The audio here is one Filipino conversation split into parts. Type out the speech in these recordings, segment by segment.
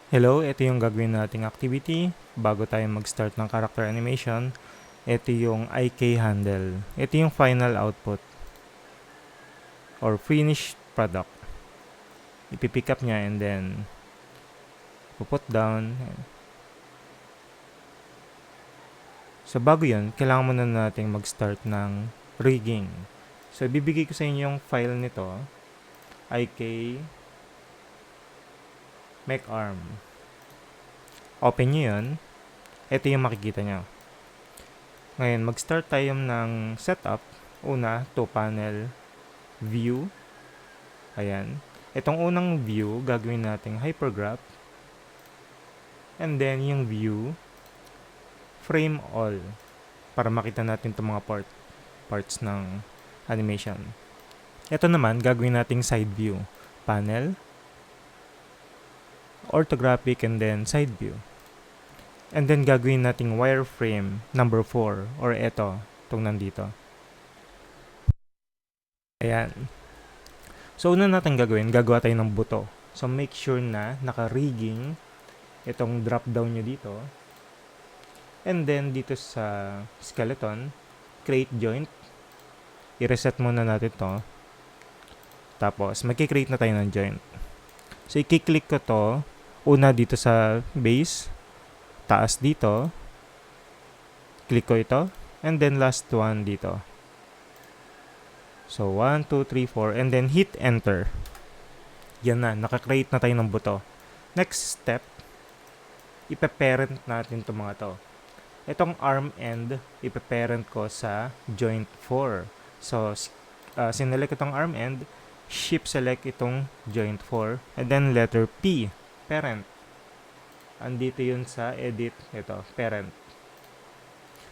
Hello, ito yung gagawin nating activity. Bago tayo mag-start ng character animation, ito yung IK handle. Ito yung final output or finished product. Ipipick up niya and then puput down. So bago yun, kailangan muna nating mag-start ng rigging. So ibibigay ko sa inyo yung file nito, IK make arm. Open nyo yun. Ito yung makikita nyo. Ngayon, mag-start tayo ng setup. Una, 2-panel view. Ayan. Itong unang view, gagawin nating hypergraph. And then, yung view, frame all. Para makita natin itong mga parts ng animation. Ito naman, gagawin nating side view. Panel, orthographic, and then side view. And then, gagawin nating wireframe number 4. Or ito, itong nandito. Ayan. So, una natin gagawin, gagawa tayo ng buto. So, make sure na naka-rigging itong drop down nyo dito. And then, dito sa skeleton, create joint. I-reset muna natin to. Tapos, magkikreate na tayo ng joint. So, i-click ko to. Una dito sa base. Taas dito. Click ko ito. And then, last one dito. So, 1, 2, 3, 4. And then, hit enter. Yan na. Naka-create na tayo ng buto. Next step, ipe-parent natin itong mga to. Itong arm end, ipe-parent ko sa joint 4. So, sinelect itong arm end, shift select itong joint 4, and then letter P, parent. Andito yun sa edit, ito, parent.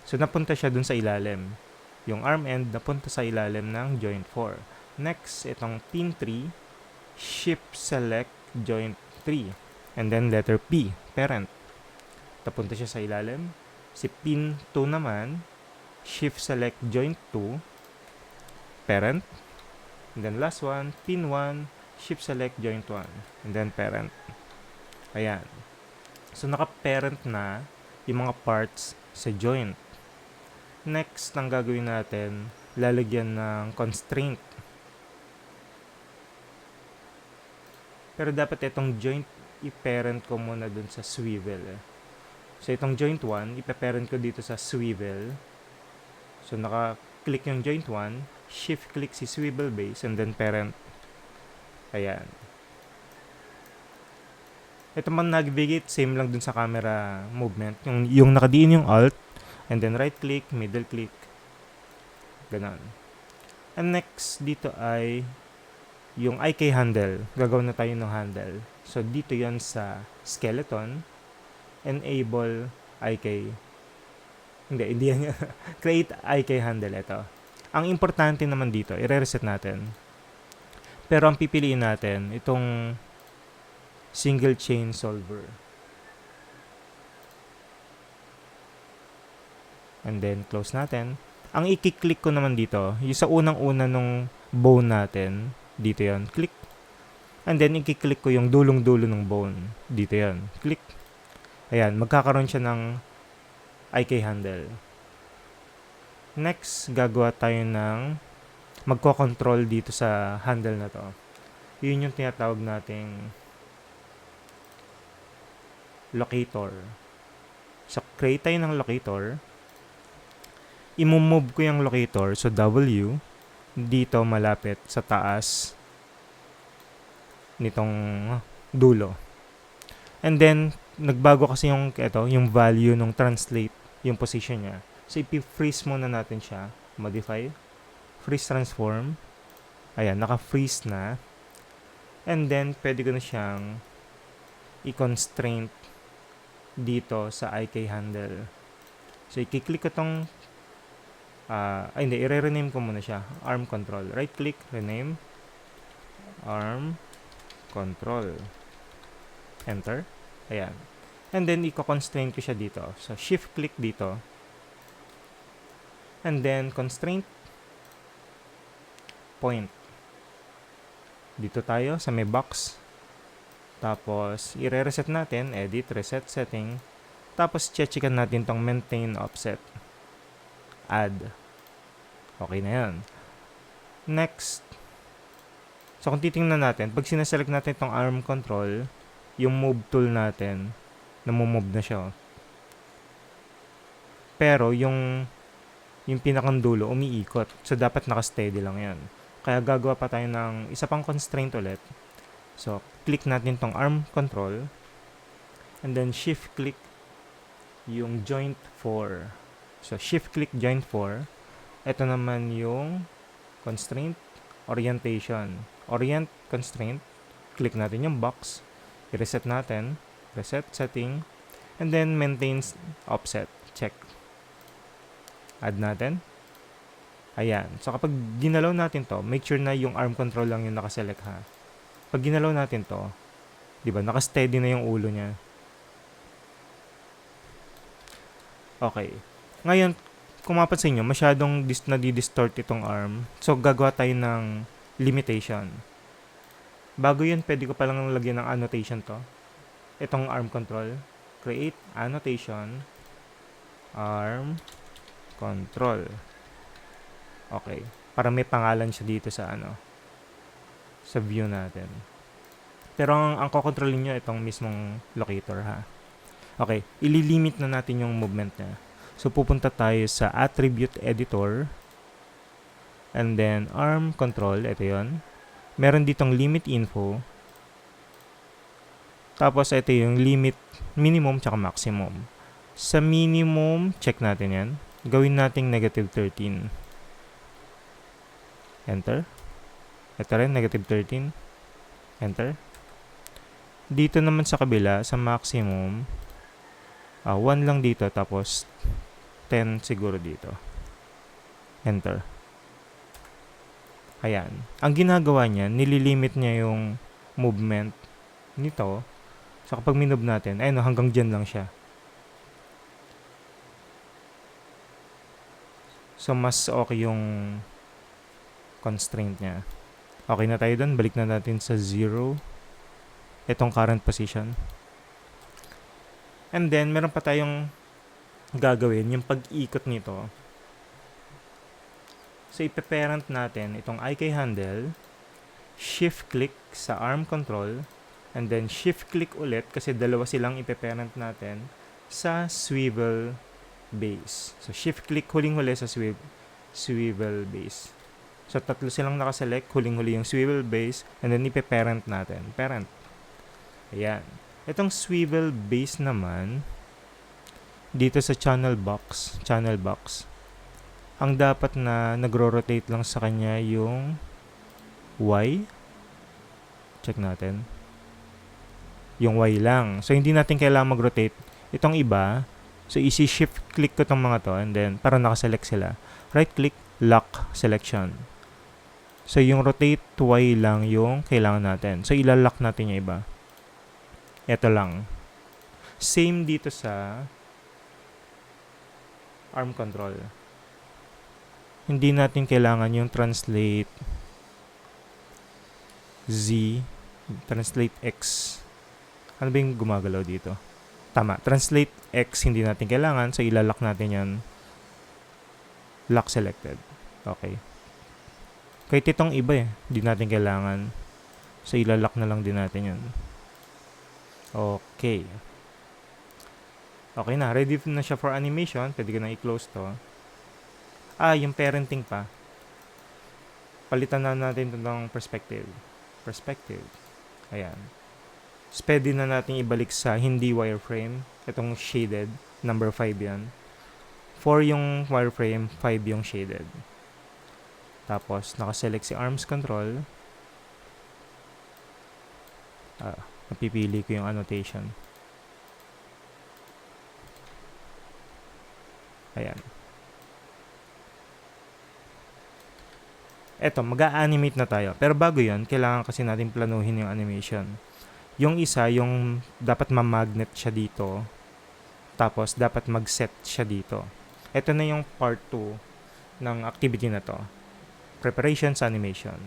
So, napunta siya dun sa ilalim. Yung arm end, napunta sa ilalim ng joint 4. Next, itong pin 3, shift select joint 3, and then letter P, parent. Napunta siya sa ilalim. Si pin 2 naman, shift select joint 2, parent. And then last one, pin 1, shift select joint 1, and then parent. Ayan. So, naka-parent na yung mga parts sa joint. Next, ang gagawin natin, lalagyan ng constraint. Pero dapat itong joint, i-parent ko muna dun sa swivel. So, itong joint 1, ipa-parent ko dito sa swivel. So, naka-click yung joint 1, shift-click si swivel base, and then parent. Ayan. Ito man navigate, same lang dun sa camera movement. Yung nakadiin yung alt, and then right-click, middle-click. Ganon. And next, dito ay yung IK handle. Gagawin na tayo ng handle. So, dito yan sa skeleton. Enable IK. Hindi yan. Create IK handle. Ito. Ang importante naman dito, i-reset natin. Pero ang pipiliin natin, itong single chain solver. And then, close natin. Ang i-click ko naman dito, yung sa unang-una nung bone natin, dito yan, click. And then, i-click ko yung dulong-dulo ng bone. Dito yan, click. Ayan, magkakaroon siya ng IK handle. Next, gagawa tayo ng magko-control dito sa handle na to. Yun yung tinatawag nating locator. So, create tayo ng locator. I-move ko yung locator. So, W. Dito, malapit sa taas nitong dulo. And then, nagbago kasi yung value ng translate, yung position niya. So, i-freeze muna natin siya. Modify. Freeze transform. Ayan, naka-freeze na. And then, pwede ko na siyang i-constraint dito sa IK handle. So, i-click ko tong i-rename ko muna siya. Arm control. Right-click, rename. Arm control. Enter. Ayan. And then, i-constraint ko siya dito. So, shift-click dito. And then, constraint. Point. Dito tayo sa may box. Tapos, i-reset natin, edit, reset, setting. Tapos, checkan natin tong maintain offset. Add. Okay na yan. Next. So, kung titingnan natin, pag sineselect natin itong arm control, yung move tool natin, namumove na siya. Pero, yung pinakang dulo, umiikot. So, dapat naka-steady lang yan. Kaya, gagawa pa tayo ng isa pang constraint ulit. So, click natin tong arm control. And then, shift-click yung joint 4. So, shift-click joint 4. Ito naman yung constraint, orientation. Orient constraint. Click natin yung box. I-reset natin. Reset, setting. And then, maintain offset. Check. Add natin. Ayan. So, kapag ginalaw natin to, make sure na yung arm control lang yung nakaselect ha. Pag ginalaw natin to, di ba, naka-steady na yung ulo niya. Okay. Ngayon, kung mapansin nyo, masyadong nadi-distort itong arm. So, gagawa tayo ng limitation. Bago yun, pwede ko palang lagyan ng annotation to. Itong arm control. Create annotation. Arm control. Okay. Para may pangalan siya dito sa sa view natin. Pero ang kokontrolin nyo itong mismong locator ha. Okay. Ililimit na natin yung movement niya. So, pupunta tayo sa attribute editor. And then, arm control. Ito yon. Meron ditong limit info. Tapos, ito yung limit minimum tsaka maximum. Sa minimum, check natin yan. Gawin nating -13. Enter. Ito rin, -13. Enter. Dito naman sa kabila, sa maximum, 1 lang dito, tapos 10 siguro dito. Enter. Ayan. Ang ginagawa niya, nililimit niya yung movement nito. So, kapag minove natin, ayun, hanggang dyan lang siya. So, mas okay yung constraint niya. Okay na tayo doon. Balik na natin sa 0. Itong current position. And then, meron pa tayong gagawin, yung pag-ikot nito. So, ipe-parent natin itong IK handle, shift-click sa arm control, and then shift-click ulit, kasi dalawa silang ipe-parent natin, sa swivel base. So, shift-click huling-huli sa swivel base. So, tatlo silang nakaselect, huling-huli yung swivel base, and then ipe-parent natin. Parent. Ayan. Itong swivel base naman, dito sa channel box, ang dapat na nagro-rotate lang sa kanya yung Y. Check natin. Yung Y lang. So, hindi natin kailangan mag-rotate. Itong iba, so, isi-shift click ko itong mga to, and then, para nakaselect sila. Right-click, lock selection. So, yung rotate Y lang yung kailangan natin. So, ilalock natin yung iba. Ito lang. Same dito sa arm control. Hindi natin kailangan yung translate Z, translate X. Ano ba yung gumagalaw dito? Tama. Translate X, hindi natin kailangan. So, ilalock natin yan. Lock selected. Okay. Kahit itong iba hindi natin kailangan. So, ilalock na lang din natin yan. Okay. Okay na. Ready na siya for animation. Pwede ko na i-close to. Yung parenting pa. Palitan na natin ito ng perspective. Ayan. So, pwede na natin ibalik sa hindi wireframe. Itong shaded. Number 5 yan. 4 yung wireframe, 5 yung shaded. Tapos, nakaselect si arms control. Napipili ko yung annotation. Ayan. Eto, mag-a-animate na tayo. Pero bago yun, kailangan kasi natin planuhin yung animation. Yung isa, yung dapat ma-magnet siya dito. Tapos, dapat mag-set siya dito. Ito na yung part 2 ng activity na to. Preparations animation.